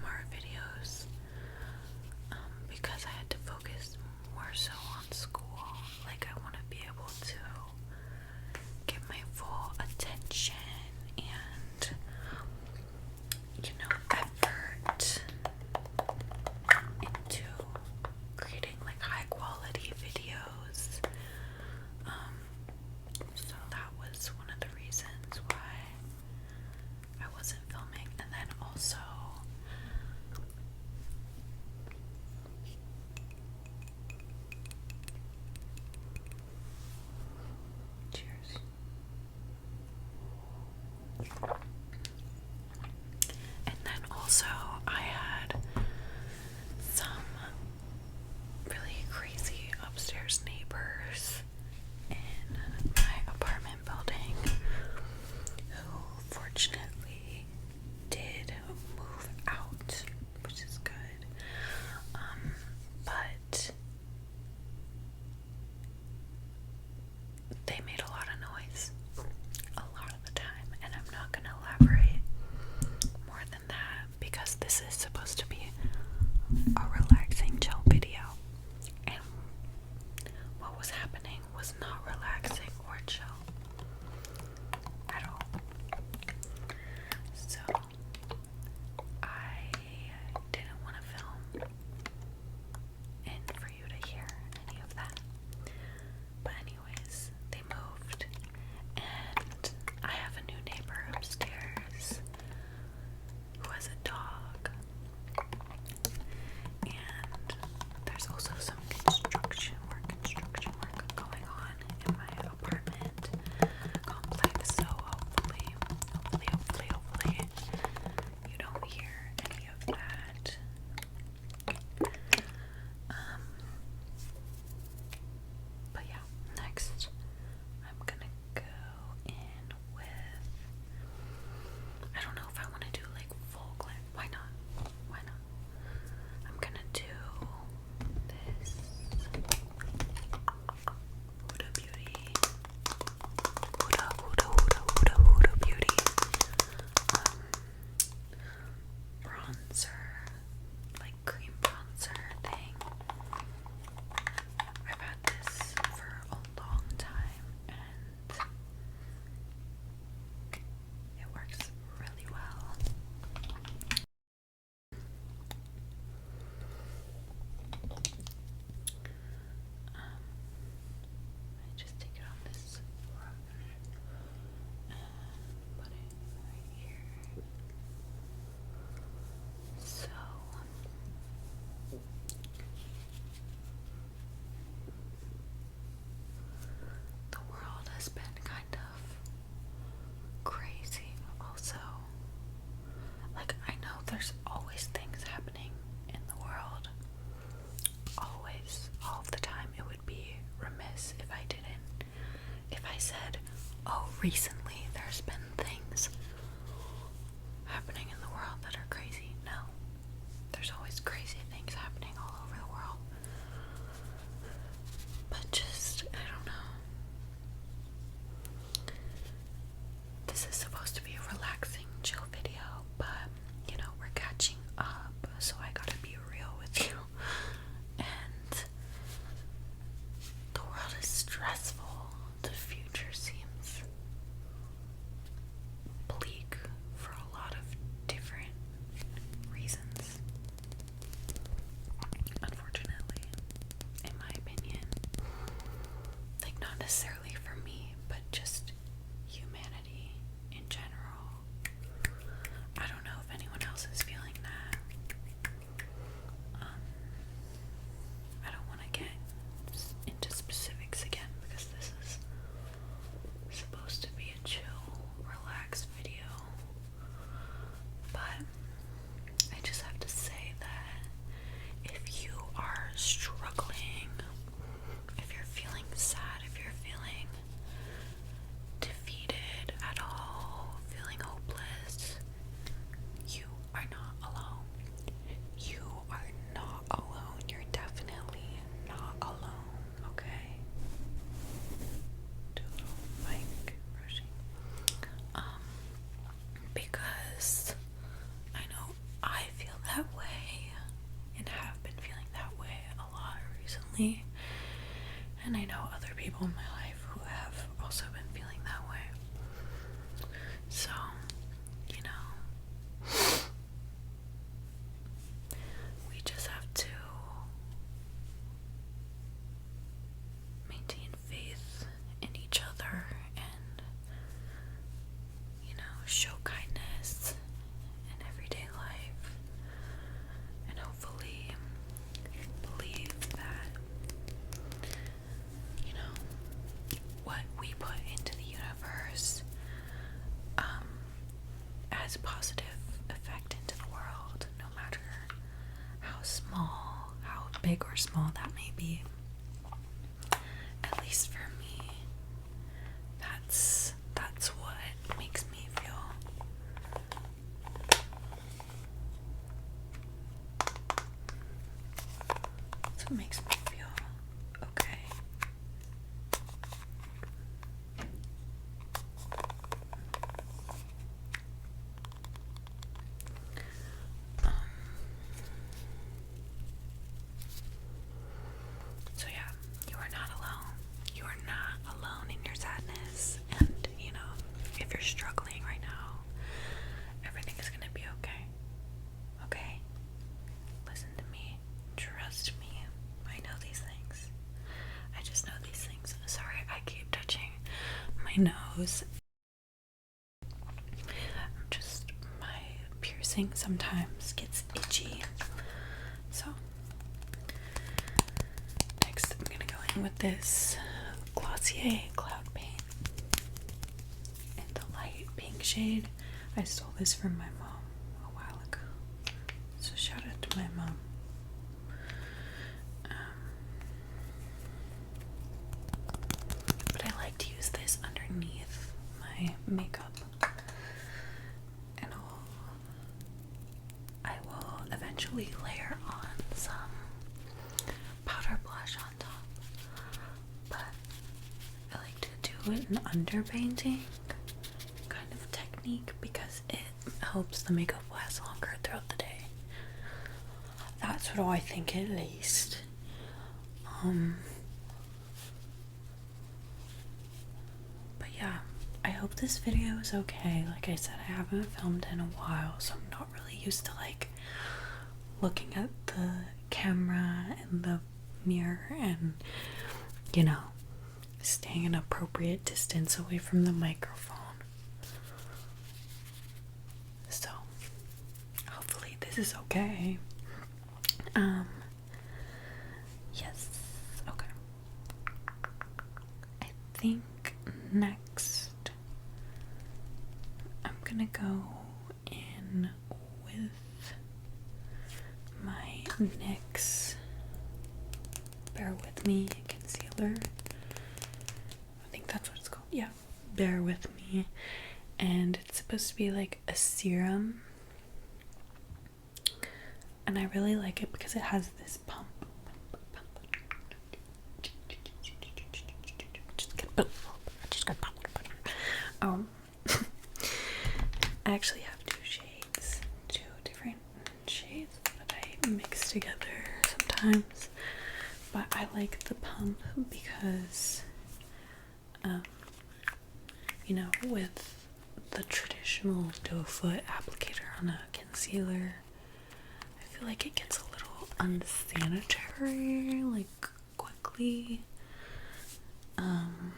ASMR videos because I had to focus more so on school. Like, I want to be able to give my full attention and, effort into creating like high quality videos. So that was one of the reasons why I wasn't filming. And then also cheers. And then also I had some really crazy upstairs neighbors in my apartment building who fortunately did move out, which is good. But they made a lot of noise a lot of the time, and I'm not going to elaborate more than that because this is supposed to be a relaxing chill video, and what was happening was not relaxing or chill at all. So I didn't want to film and for you to hear any of that. But anyways, they moved, and I have a new neighbor upstairs who has a dog. And there's also some construction work going on in my apartment complex. So hopefully you don't hear any of that. But yeah, next I'm gonna go in with, I don't know if I want to do like full glam. Why not? I'm gonna do this Huda Beauty Huda Beauty bronzer, like cream bronzer thing. I've had this for a long time and it works really well. I just take it on this brush and put it right here. So the world has been kind of crazy also. Like, I know there's always things happening in the world. Always, all of the time. It would be remiss if I didn't. If I said, oh, recently there's been things happening in the world that are crazy. No. There's always crazy things happening all over the world. But just, I don't know. This is supposed to be a relaxing, chill video, but, we're catching up, so I gotta be real with you. And the world is stressful. The future seems recently, and I know other people in my life who have also been feeling that way. So, you know, we just have to maintain faith in each other and, you know, show kindness in everyday life, and hopefully believe that, you know, what we put into the universe has a positive effect into the world, no matter how small, how big or small that may be. At least for me, that's what makes me feel. That's what makes me feel okay. So yeah, you are not alone. You are not alone in your sadness. And, you know, if you're struggling right now, everything is gonna be okay. Okay? Listen to me. Trust me. I know these things. I just know these things. Sorry, I keep touching my nose. Just my piercing sometimes gets itchy. So next I'm gonna go in with this Glossier Cloud Paint in the light pink shade. I stole this from my mom a while ago, so shout out to my mom. But I like to use this underneath my makeup, and I will eventually layer on some powder blush on top, but I like to do it in underpainting kind of technique because it helps the makeup last longer throughout the day. That's what I think, at least. But yeah, I hope this video is okay. Like I said, I haven't filmed in a while, so I'm not really used to like looking at the camera and the mirror and, you know, staying an appropriate distance away from the microphone. So hopefully this is okay. Yes, okay. I think next I'm gonna go in with my NYX Bear With Me concealer. I think that's what it's called. Yeah, Bear With Me. And it's supposed to be like a serum. And I really like it because it has this pump. I actually have two different shades that I mix together sometimes, but I like the pump because, you know, with the traditional doe foot applicator on a concealer, I feel like it gets a little unsanitary, like quickly, and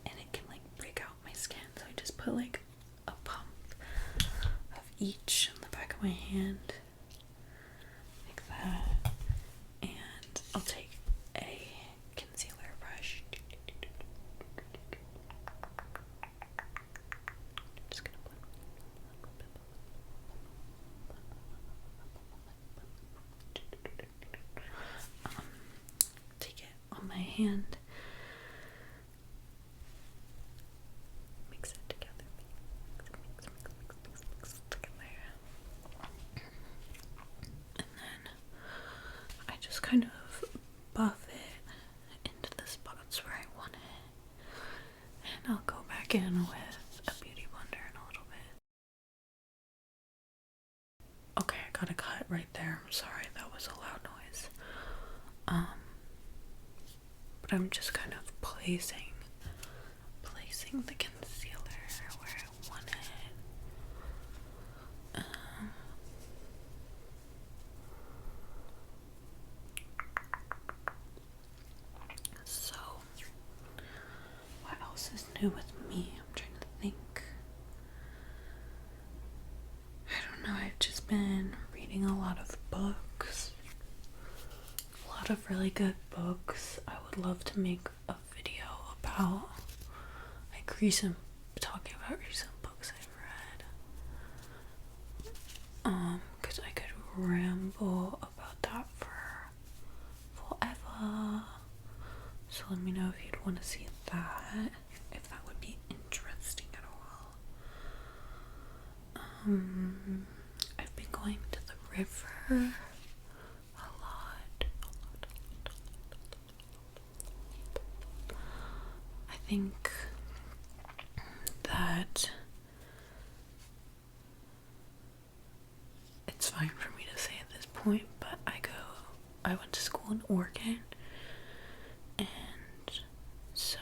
it can like break out my skin, so I just put like a pump of each on the back of my hand, like that, and I'll take a concealer brush. Just gonna put take it on my hand, mix it together, mix it together, and then I just kind of buff it into the spots where I want it, and I'll go back in with a beauty blender in a little bit. Okay, I got a cut right there. I'm sorry, that was a loud noise. but I'm just kind of placing the concealer where I want it. So, what else is new with me? I'm trying to think. I don't know, I've just been reading a lot of books. A lot of really good books. I would love to make a video about talking about recent books I've read. Because I could ramble about that for forever. So let me know if you'd want to see that, if that would be interesting at all. I've been going to the river a lot. I think that it's fine for me to say at this point, but I went to school in Oregon, and so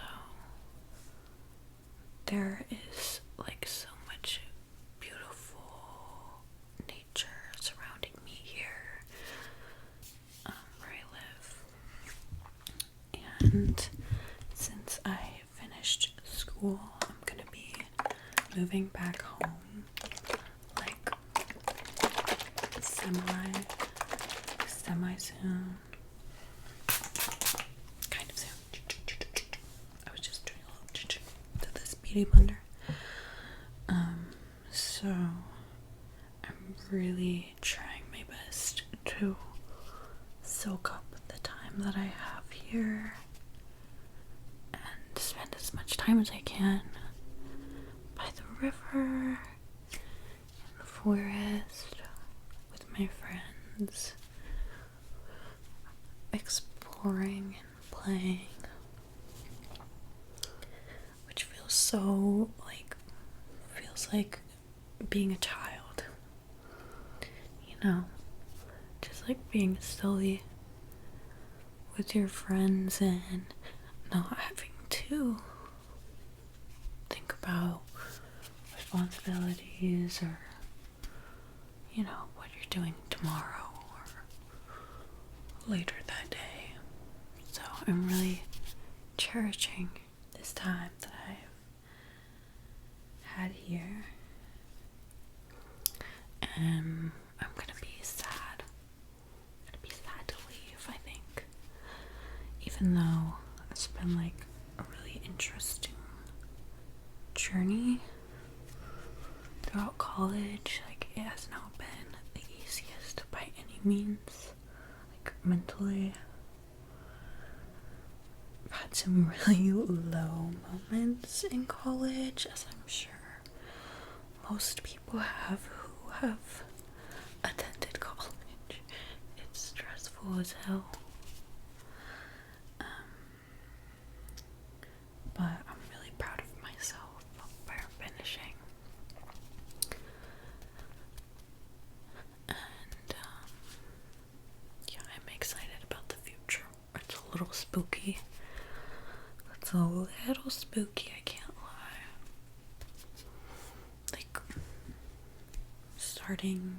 there is like so much beautiful nature surrounding me here, where I live. And since I finished school, I'm gonna be moving back home, like semi soon. Kind of soon. I was just doing a little to this beauty blender. So I'm really trying my best to soak up the time that I have here and spend as much time as I can by the river, in the forest, with my friends, exploring and playing, which feels like being a child, you know, just like being silly with your friends and not having to think about responsibilities or, you know, what you're doing tomorrow or later that day. So I'm really cherishing this time that I've had here. And I'm gonna be sad. To leave, I think. Even though it's been like a really interesting journey throughout college. Like, it has not been the easiest by any means. Like, mentally, I've had some really low moments in college, as I'm sure most people have who have attended college. It's stressful as hell. But I'm really proud of myself for finishing. And yeah, I'm excited about the future. It's a little spooky. I can't lie. Like, starting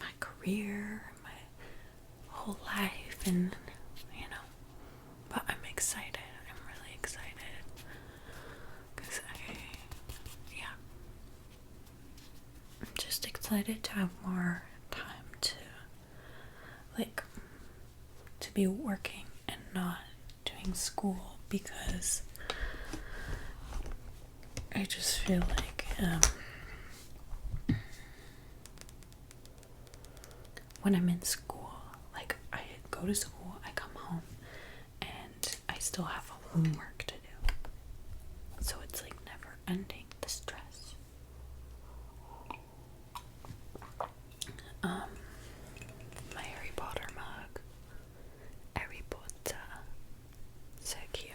my career, my whole life, and you know, but I'm excited. I'm really excited because I'm just excited to have more time to be working and not doing school, because I just feel like when I'm in school, like, I go to school, I come home, and I still have homework to do. So it's like never ending, the stress. My Harry Potter mug. Harry Potter. So cute.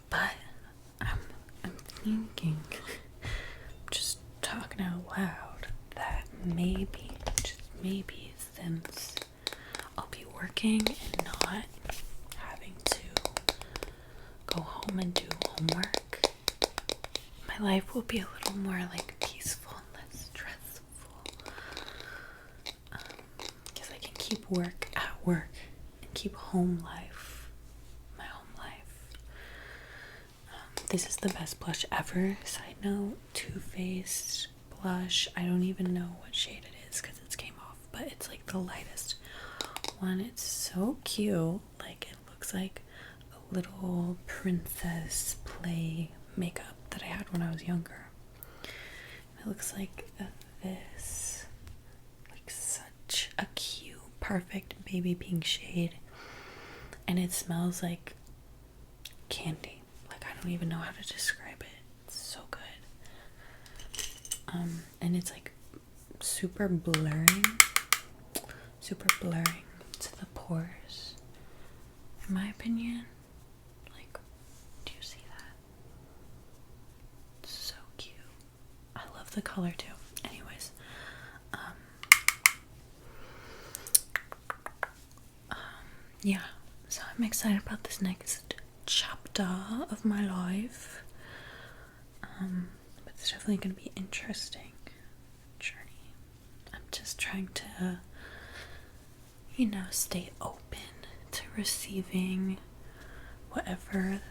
But I'm thinking, just talking out loud, that maybe, just maybe, since I'll be working and not having to go home and do homework, my life will be a little more like peaceful and less stressful. Because I can keep work at work and keep home life, my home life. This is the best blush ever. Side note, Too Faced blush. I don't even know what shade it is because it came off, but it's like the lightest one. It's so cute. Like, it looks like a little princess play makeup that I had when I was younger. It looks like this, like such a cute, perfect baby pink shade, and it smells like candy. Like, I don't even know how to describe it. It's so good. And it's like super blurring to the pores, in my opinion. Like, do you see that? It's so cute. I love the color too. Anyways, yeah, so I'm excited about this next chapter of my life. But it's definitely gonna be interesting journey. I'm just trying to, stay open to receiving whatever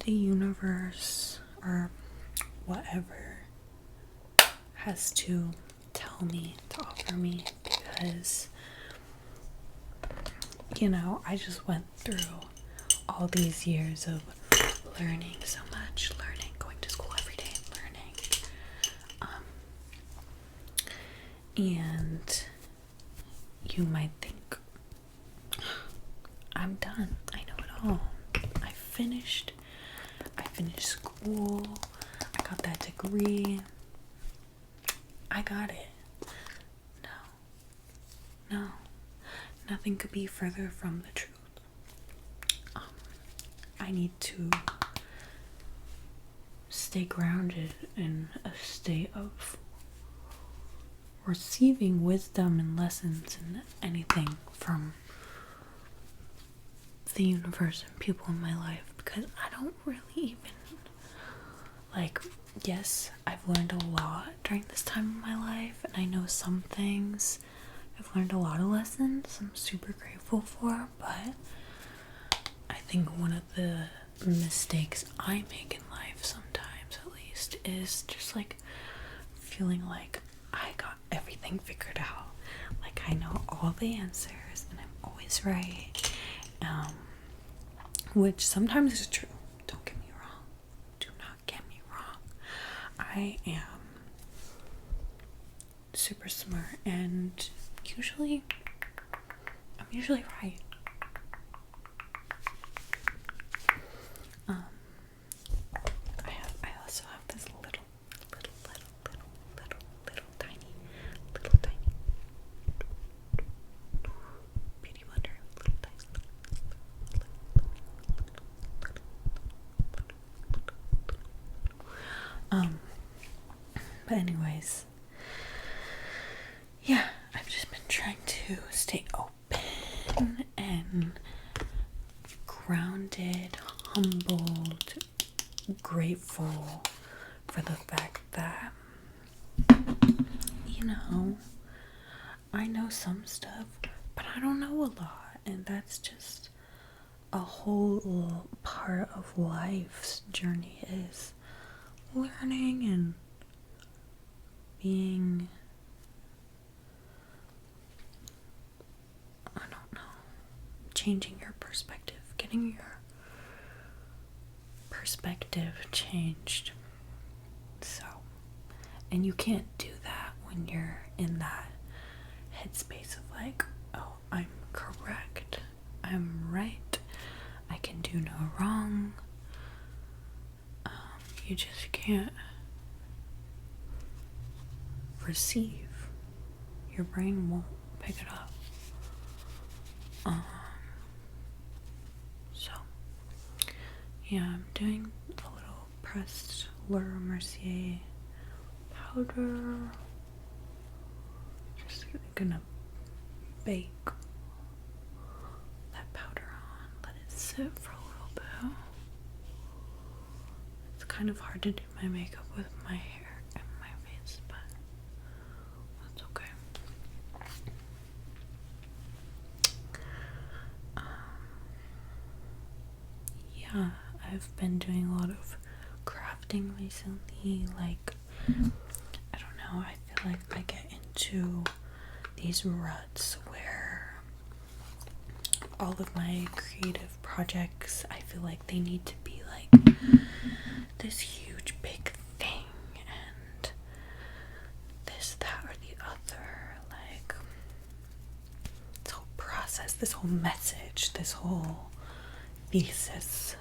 the universe or whatever has to tell me, to offer me, because I just went through all these years of learning so much, going to school every day, and you might think, I'm done, I know it all, I finished school, I got that degree, I got it. No, nothing could be further from the truth. I need to stay grounded in a state of receiving wisdom and lessons and anything from the universe and people in my life, because I don't really even, yes, I've learned a lot during this time of my life, and I know some things. I've learned a lot of lessons I'm super grateful for, but I think one of the mistakes I make in life sometimes, at least, is just feeling like I got everything figured out. Like, I know all the answers and I'm always right. Which sometimes is true. Don't get me wrong. Do not get me wrong. I am super smart and I'm usually right. I also have this little tiny beauty blender. But anyways, yeah, I've just been trying to stay open and grounded, humbled, grateful for the fact that, I know some stuff, but I don't know a lot, and that's just a whole part of life's journey, is learning and being, I don't know, changing your perspective, getting your perspective changed. So, and you can't do that when you're in that headspace of oh, I'm correct, I'm right, I can do no wrong. You just can't receive. Your brain won't pick it up. So, yeah, I'm doing a little pressed Laura Mercier powder. Just gonna bake it for a little bit. It's kind of hard to do my makeup with my hair and my face, but that's okay. Yeah, I've been doing a lot of crafting recently. Like, I don't know, I feel like I get into these ruts where all of my creative projects, I feel like they need to be like this huge big thing, and this, that, or the other. Like, this whole process, this whole message, this whole thesis,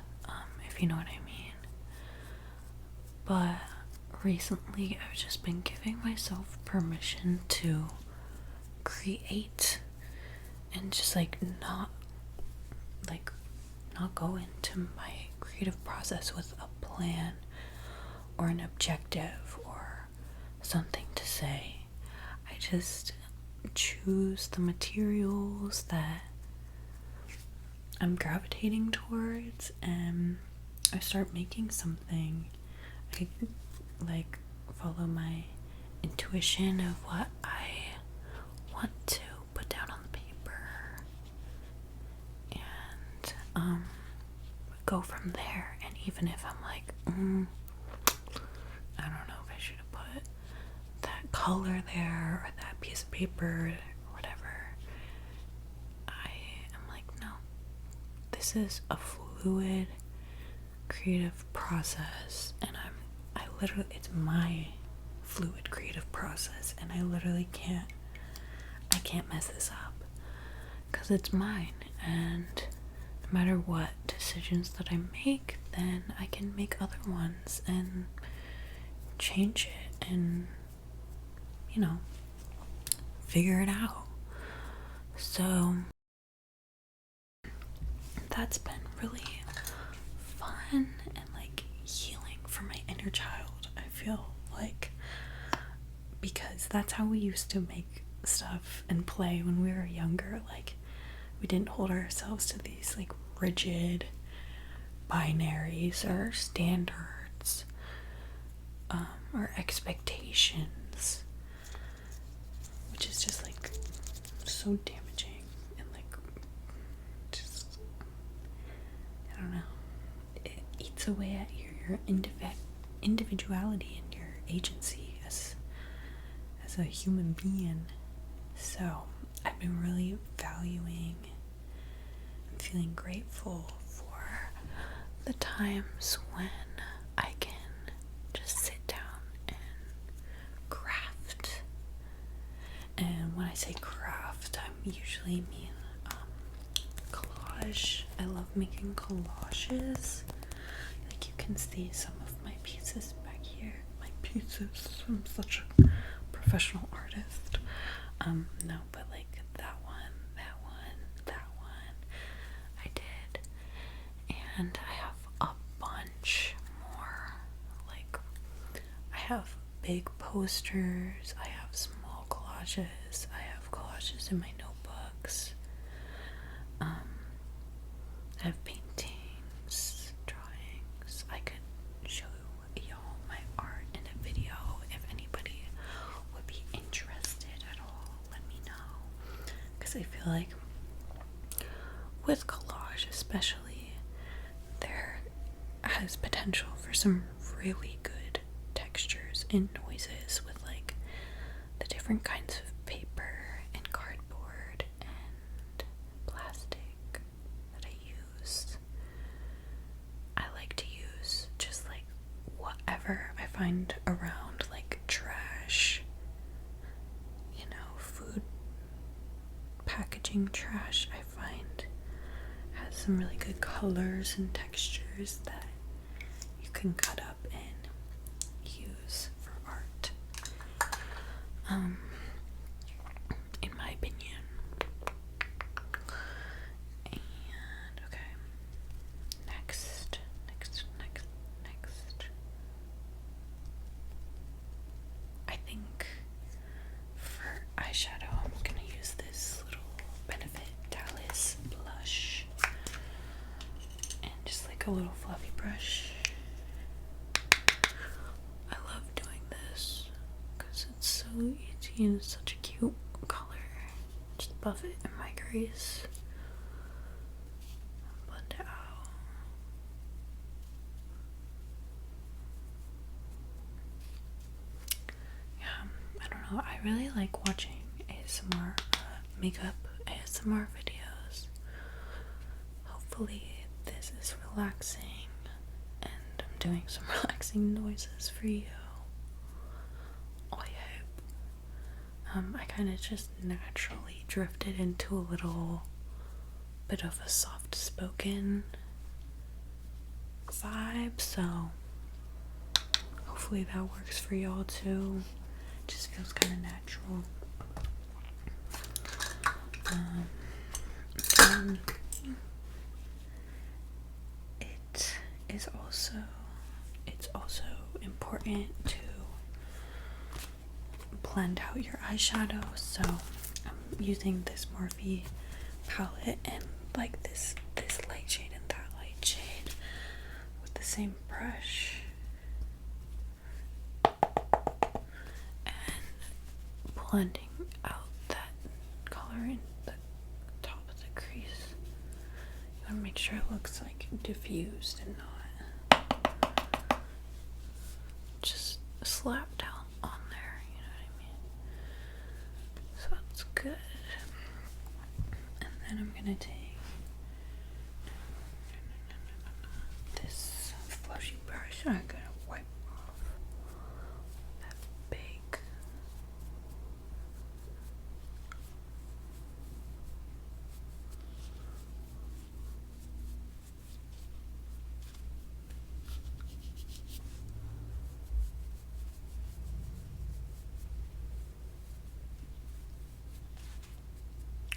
if you know what I mean. But recently I've just been giving myself permission to create and just not go into my creative process with a plan or an objective or something to say. I just choose the materials that I'm gravitating towards, and I start making something. I follow my intuition of what I want to put down on the paper, and go from there. And even if I'm like, I don't know if I should have put that color there or that piece of paper or whatever, I am like, no, this is a fluid creative process, and it's my fluid creative process, and I can't mess this up because it's mine. And no matter what decisions that I make, then I can make other ones and change it and figure it out. So that's been really fun and healing for my inner child, I feel like, because that's how we used to make stuff and play when we were younger. We didn't hold ourselves to these rigid binaries or standards, or expectations, which is just so damaging and just, I don't know, it eats away at your individuality and your agency as a human being. So I've been really valuing and feeling grateful for the times when I can just sit down and craft. And when I say craft, I usually mean collage. I love making collages. You can see some of my pieces back here. My pieces. I'm such a professional artist. No, but that one, I did. And I have a bunch more. I have big posters, I have small collages, I have collages in my notebooks. I have paintings, drawings. I could show y'all my art in a video if anybody would be interested at all. Let me know, because I feel like with collage especially, there has potential for some really good textures and noises with the different kinds of paper and cardboard and plastic that I use. I like to use just whatever I find around, trash, food packaging trash. I find has some really good colors and textures that you can cut up and use for art, in my opinion. And okay, next. I think for eyeshadow, I'm gonna use this little Benefit Dallas blush. like a little fluffy brush. I love doing this because it's so easy and it's such a cute color. Just buff it in my crease. Blend it out. Yeah, I don't know. I really like watching ASMR, makeup ASMR videos. Hopefully this is relaxing and I'm doing some relaxing noises for you. I hope. I kind of just naturally drifted into a little bit of a soft spoken vibe, so hopefully that works for y'all too. Just feels kind of natural. And it's also important to blend out your eyeshadow, so I'm using this Morphe palette and like this light shade and that light shade with the same brush, and blending out that color in the top of the crease. You want to make sure it looks like diffused and not just slapped down on there, you know what I mean? So that's good. And then I'm gonna take this flushy brush and I'm gonna wipe off that big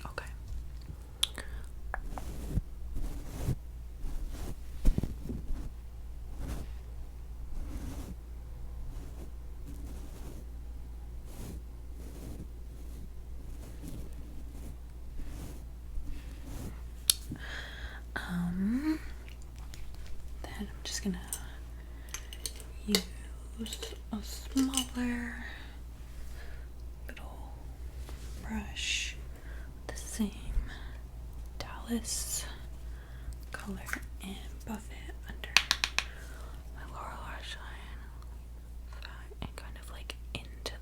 okay. Then I'm just gonna use a smaller little brush with the same Dallas color and buff it under my lower lash line and kind of like into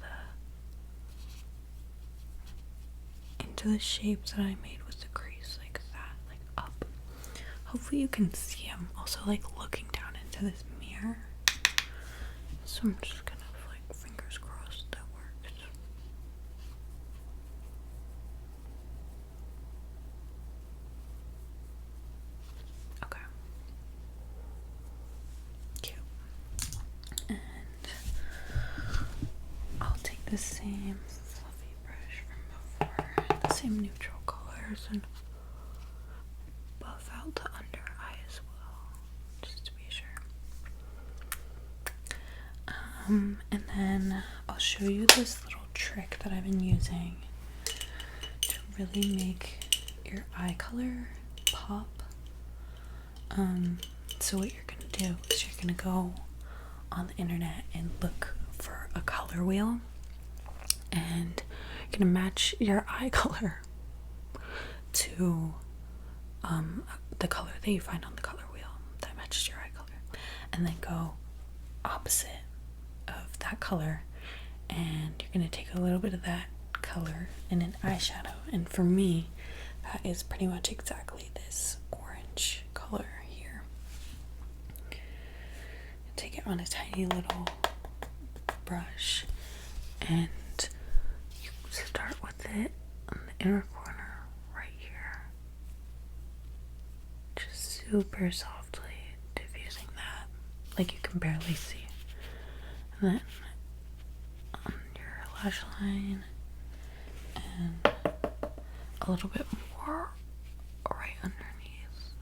the shapes that I made with the crease, like that, like up. Hopefully you can see I'm also like looking down into this mirror, so I'm just kind of like fingers crossed that works. Okay. Cute. And I'll take the same fluffy brush from before, the same neutral colors, and buff out the under eye as well, just to be sure. And then I'll show you this little trick that I've been using to really make your eye color pop. So what you're gonna do is you're gonna go on the internet and look for a color wheel, and you're gonna match your eye color to the color that you find on the color wheel that matches your eye color, and then go opposite of that color, and you're gonna take a little bit of that color in an eyeshadow. And for me, that is pretty much exactly this orange color here. Take it on a tiny little brush, and you start with it on the inner corner right here, just super softly diffusing that, like you can barely see. And then on your lash line, and a little bit more right underneath,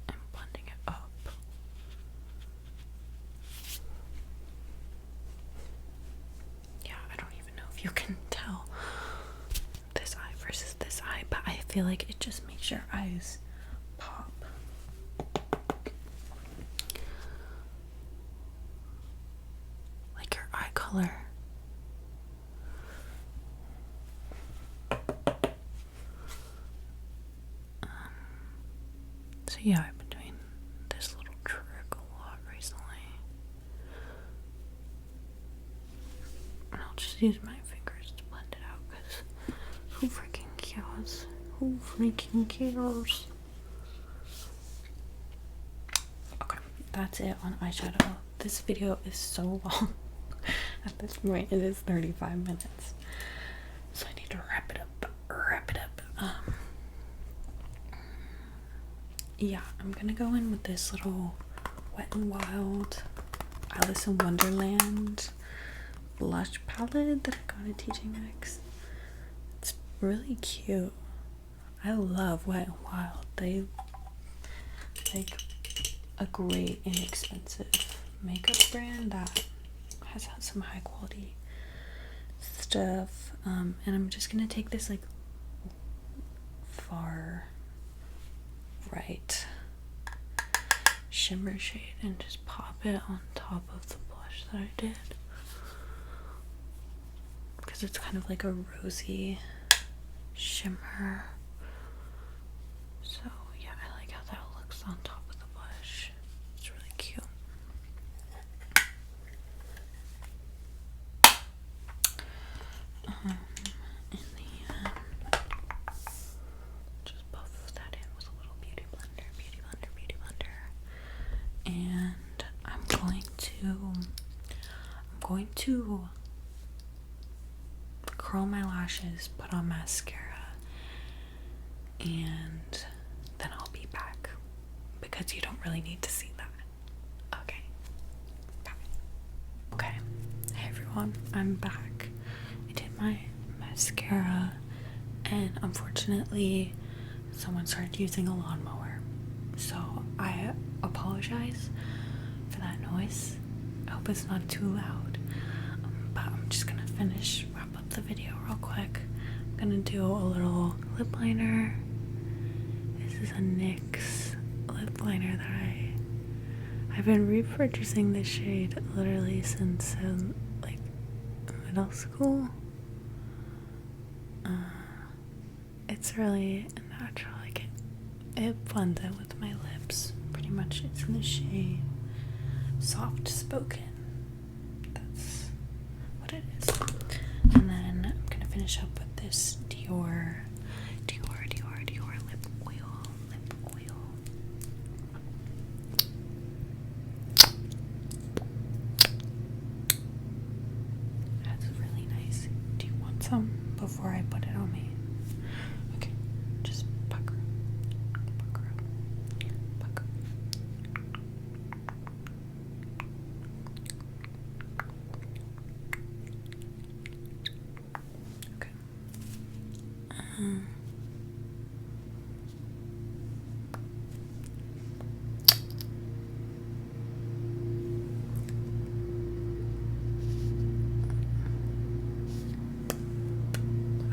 and blending it up. Yeah, I don't even know if you can tell this eye versus this eye, but I feel like it just makes your eyes pop. So yeah, I've been doing this little trick a lot recently. And I'll just use my fingers to blend it out, because who freaking cares? Who freaking cares? Okay, that's it on eyeshadow. This video is so long. At this point, it is 35 minutes. So I need to wrap it up. Yeah, I'm gonna go in with this little Wet n Wild Alice in Wonderland blush palette that I got at TJ Maxx. It's really cute. I love Wet n Wild. They like a great inexpensive makeup brand that has some high quality stuff. And I'm just gonna take this like far right shimmer shade and just pop it on top of the blush that I did, because it's kind of like a rosy shimmer. So yeah, I like how that looks on top of the blush. It's really cute. And then just buff that in with a little beauty blender. And I'm going to curl my lashes, put on mascara, and then I'll be back, because you don't really need to see that. Okay. Bye. Okay. Hey everyone, I'm back. I did my mascara, and unfortunately someone started using a lawnmower, so I apologize for that noise. I hope it's not too loud. But I'm just gonna wrap up the video real quick. I'm gonna do a little lip liner. This is a NYX lip liner that I've been repurchasing this shade literally since like middle school. It's really natural. Like it blends in with my lips pretty much. It's in the shade Soft Spoken. That's what it is. And then I'm gonna finish up with this Dior lip oil. That's really nice. Do you want some before I put it on me? Okay, just pucker.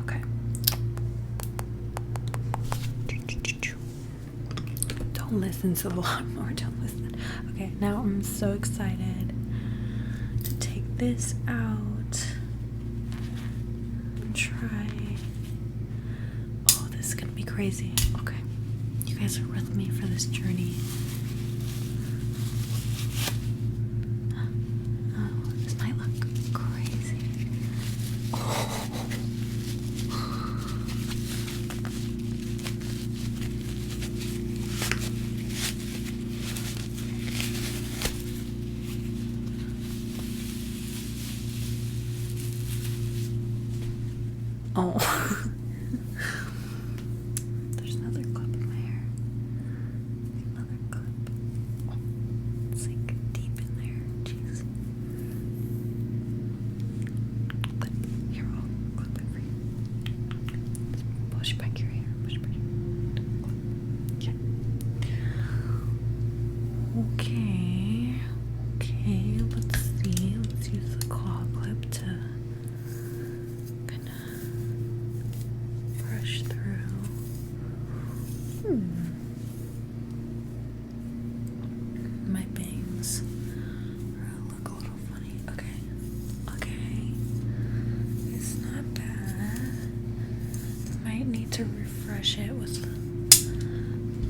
Okay. Don't listen to the lawnmower. Don't listen. Okay, now I'm so excited to take this out and try. Oh, this is gonna be crazy. Okay, you guys are with me for this journey. Oh, this might look crazy. Oh. There's another clip in my hair. Another clip. Oh, it's like deep in there. Jeez. Clip. Here, I'll clip it for you. Just push back your hair. Push back your hair. Okay. Okay, let's see. Let's use the claw clip to kind of brush through. My bangs look a little funny. Okay. It's not bad. I might need to refresh it with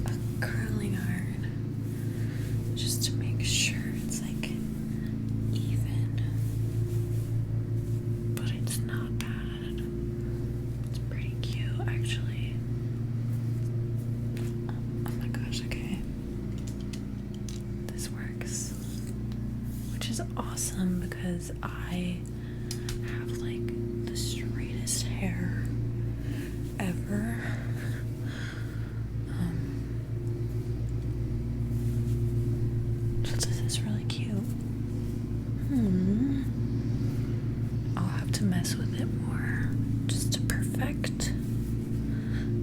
a curling iron. because I have like the straightest hair ever. So this is really cute. I'll have to mess with it more just to perfect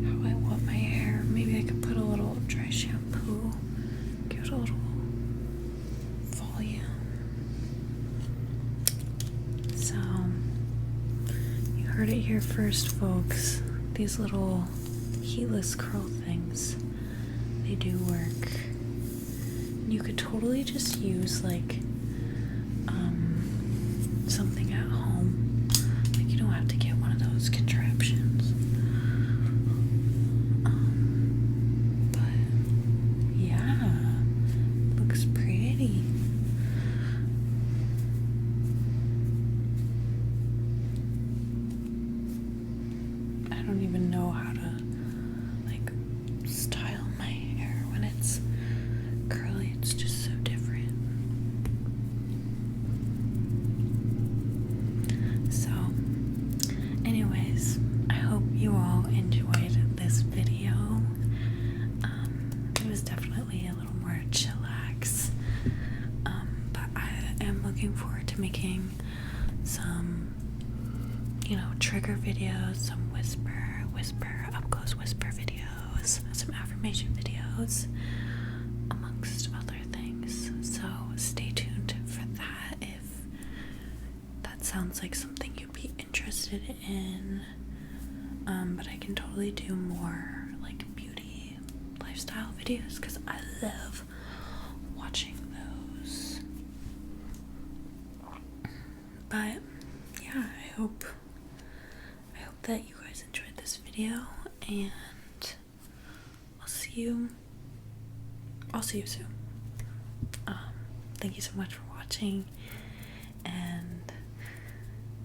how I want my hair. Maybe I could put a little dry shampoo, give it a little volume. So, you heard it here first, folks. These little heatless curl things, they do work. You could totally just use like something at home. Like, you don't have to get one of those contraptions. But yeah, looks pretty. I don't even know how to like style my hair when it's curly. It's just so different. So anyways, I hope you all enjoyed this video. It was definitely a little more chillax, but I am looking forward to making some, you know, trigger videos, some whisper, up close whisper videos, some affirmation videos, amongst other things. So stay tuned for that if that sounds like something you'd be interested in. But I can totally do more like beauty lifestyle videos because I love watching those. But yeah, I hope that you guys enjoyed this video, and I'll see you soon. Thank you so much for watching, and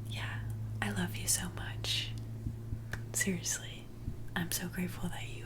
yeah, I love you so much. Seriously, I'm so grateful that you